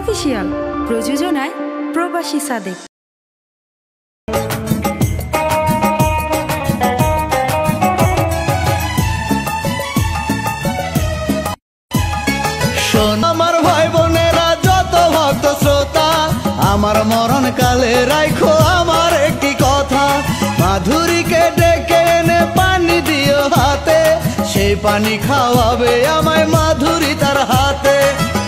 Official, প্রযোজনায় প্রবাসী সাদেক। আমার ভাই বোনেরা যত ভক্ত শ্রোতা, আমার মরণ কালে রাখো আমার একটি কথা। মাধুরীকে ডেকে এনে পানি দিও হাতে, সেই পানি খাওয়াবে আমায় মাধুরী তার হাতে।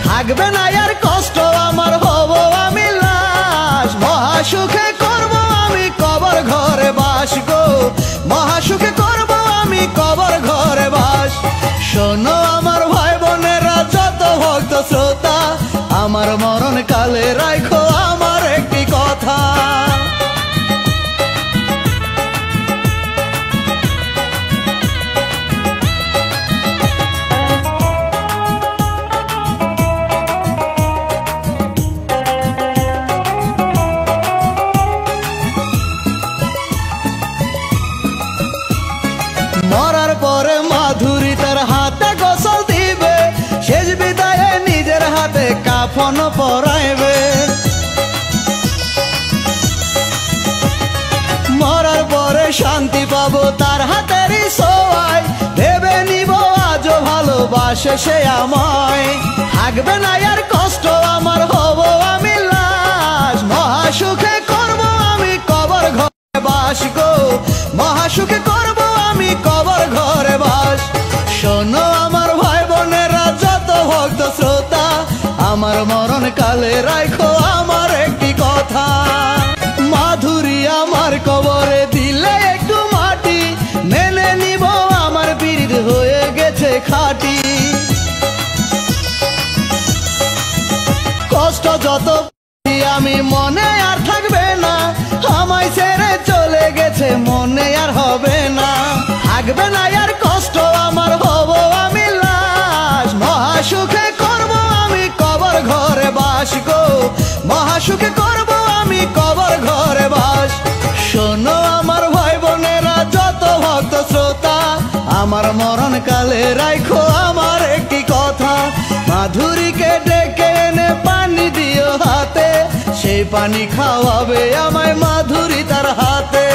থাকবে না আর কষ্ট আমার, হব আমি লাশ। মহাসুখে করব আমি কবর ঘরে বাস গো, মহাসুখে করব আমি কবর ঘরে বাস। শোনো আমার ভাই বোনেরা যত ভক্ত শ্রোতা, আমার মরণ কালে রাখো আমার একটি কথা। মরার পরে মাধুরী তার হাতে গোসল দিবে, শেষ বিদায়ে নিজের হাতে কাফন পরাইবে। মরার পরে শান্তি পাবো তার হাতেরই ছোঁয়ায়, ভেবে নিব আজও ভালোবাসে সে আমায়। থাকবে না আর কষ্ট আমার, হব আমি লাশ। মহাসুখে করব আমি কবর ঘরে বাস গো, মহাসুখে করব আমি কবর ঘরে বাস। শোনো আমার ভাই বোনেরা যত ভক্ত শ্রোতা, আমার মরণ কালে রাখো আমার একটি কথা। মাধুরী আমার কবরে দিলে একটু মাটি, মেনে নিব আমার পীড়িত হয়ে গেছে খাঁটি। কষ্ট যত আমি মনে আর থাকবে না, আমায় ছেড়ে চলে গেছে মনে আর হবে না। থাকবে না আর কষ্ট আমার, হব আমি লাশ। মহাসুখে করব আমি কবর ঘরে বাস গো, মহাসুখে করব আমি কবর ঘরে বাস। শোনো আমার ভাই বোনেরা যত ভক্ত শ্রোতা, আমার মরণ কালে রাখো আমার একটি কথা। মাধুরীকে ডেকে এনে পানি দিও হাতে, সেই পানি খাওয়াবে আমায় মাধুরী তার হাতে।